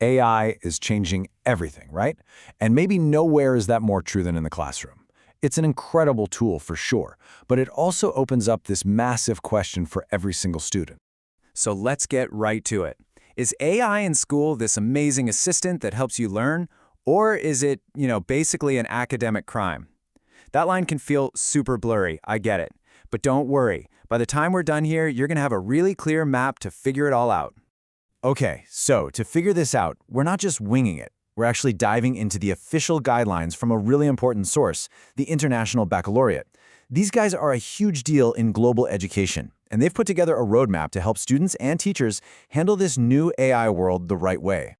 AI is changing everything, right? And maybe nowhere is that more true than in the classroom. It's an incredible tool for sure, but it also opens up this massive question for every single student. So let's get right to it. Is AI in school this amazing assistant that helps you learn, or is it, basically an academic crime? That line can feel super blurry, I get it. But don't worry, by the time we're done here, you're going to have a really clear map to figure it all out. Okay, so to figure this out, we're not just winging it. We're actually diving into the official guidelines from a really important source, the International Baccalaureate. These guys are a huge deal in global education, and they've put together a roadmap to help students and teachers handle this new AI world the right way.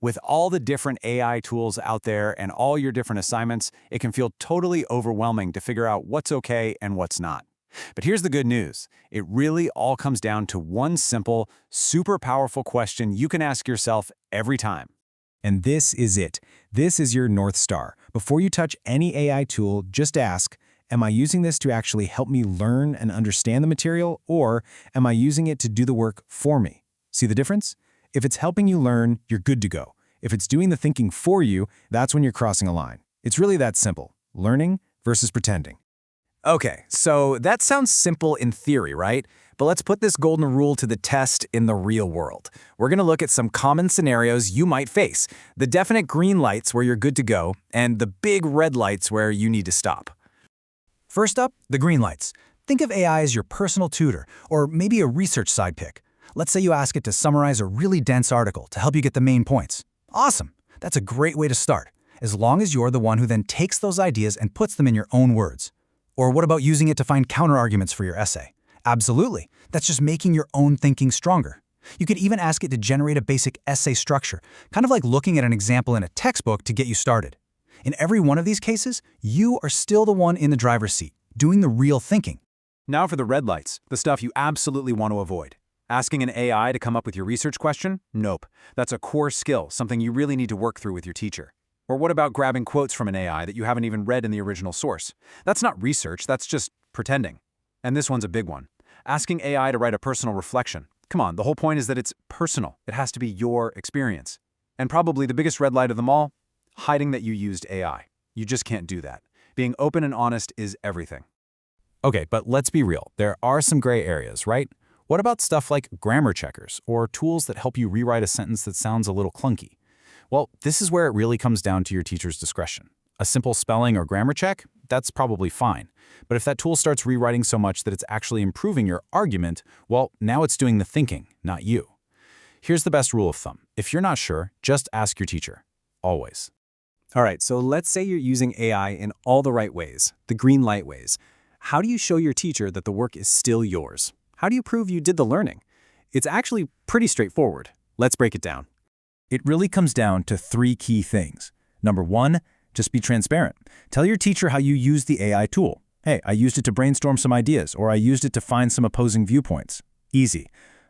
With all the different AI tools out there and all your different assignments, it can feel totally overwhelming to figure out what's okay and what's not. But here's the good news. It really all comes down to one simple, super powerful question you can ask yourself every time. And this is it. This is your North Star. Before you touch any AI tool, just ask, am I using this to actually help me learn and understand the material, or am I using it to do the work for me? See the difference? If it's helping you learn, you're good to go. If it's doing the thinking for you, that's when you're crossing a line. It's really that simple. Learning versus pretending. Okay, so that sounds simple in theory, right? But let's put this golden rule to the test in the real world. We're going to look at some common scenarios you might face, the definite green lights where you're good to go, and the big red lights where you need to stop. First up, the green lights. Think of AI as your personal tutor, or maybe a research sidekick. Let's say you ask it to summarize a really dense article to help you get the main points. Awesome! That's a great way to start, as long as you're the one who then takes those ideas and puts them in your own words. Or what about using it to find counterarguments for your essay? Absolutely. That's just making your own thinking stronger. You could even ask it to generate a basic essay structure, kind of like looking at an example in a textbook to get you started. In every one of these cases, you are still the one in the driver's seat, doing the real thinking. Now for the red lights, the stuff you absolutely want to avoid. Asking an AI to come up with your research question? Nope. That's a core skill, something you really need to work through with your teacher. Or what about grabbing quotes from an AI that you haven't even read in the original source? That's not research, that's just pretending. And this one's a big one. Asking AI to write a personal reflection. Come on, the whole point is that it's personal. It has to be your experience. And probably the biggest red light of them all, hiding that you used AI. You just can't do that. Being open and honest is everything. Okay, but let's be real. There are some gray areas, right? What about stuff like grammar checkers or tools that help you rewrite a sentence that sounds a little clunky? Well, this is where it really comes down to your teacher's discretion. A simple spelling or grammar check, that's probably fine. But if that tool starts rewriting so much that it's actually improving your argument, well, now it's doing the thinking, not you. Here's the best rule of thumb. If you're not sure, just ask your teacher. Always. All right, so let's say you're using AI in all the right ways, the green light ways. How do you show your teacher that the work is still yours? How do you prove you did the learning? It's actually pretty straightforward. Let's break it down. It really comes down to 3 key things. Number 1, just be transparent. Tell your teacher how you used the AI tool. Hey, I used it to brainstorm some ideas, or I used it to find some opposing viewpoints. Easy.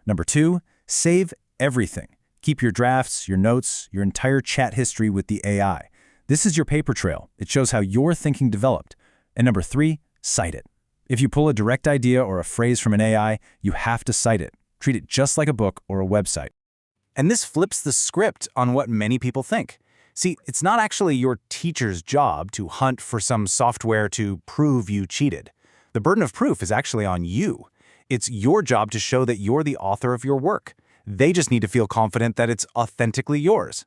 Number 2, save everything. Keep your drafts, your notes, your entire chat history with the AI. This is your paper trail. It shows how your thinking developed. And number 3, cite it. If you pull a direct idea or a phrase from an AI, you have to cite it. Treat it just like a book or a website. And this flips the script on what many people think. See, it's not actually your teacher's job to hunt for some software to prove you cheated. The burden of proof is actually on you. It's your job to show that you're the author of your work. They just need to feel confident that it's authentically yours.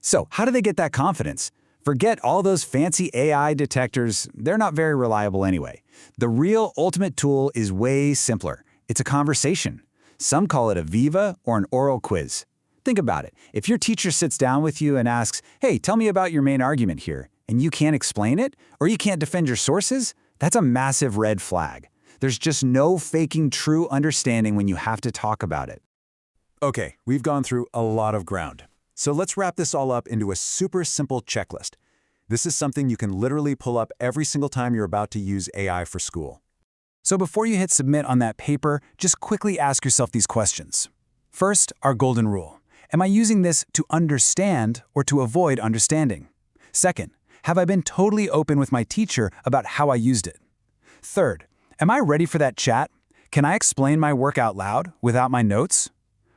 So, how do they get that confidence? Forget all those fancy AI detectors. They're not very reliable anyway. The real ultimate tool is way simpler. It's a conversation. Some call it a Viva or an oral quiz. Think about it. If your teacher sits down with you and asks, hey, tell me about your main argument here, and you can't explain it, or you can't defend your sources, that's a massive red flag. There's just no faking true understanding when you have to talk about it. Okay, we've gone through a lot of ground. So let's wrap this all up into a super simple checklist. This is something you can literally pull up every single time you're about to use AI for school. So before you hit submit on that paper, just quickly ask yourself these questions. First, our golden rule. Am I using this to understand or to avoid understanding? Second, have I been totally open with my teacher about how I used it? Third, am I ready for that chat? Can I explain my work out loud without my notes?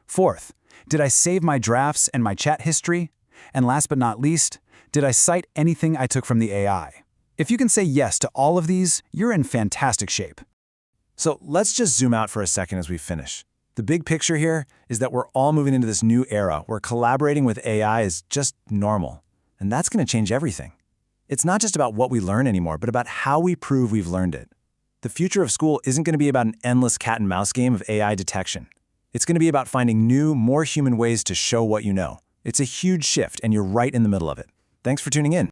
Fourth, Did I save my drafts and my chat history? And last but not least, did I cite anything I took from the AI? If you can say yes to all of these, you're in fantastic shape. So let's just zoom out for a second as we finish. The big picture here is that we're all moving into this new era where collaborating with AI is just normal. And that's going to change everything. It's not just about what we learn anymore, but about how we prove we've learned it. The future of school isn't going to be about an endless cat and mouse game of AI detection. It's going to be about finding new, more human ways to show what you know. It's a huge shift, and you're right in the middle of it. Thanks for tuning in.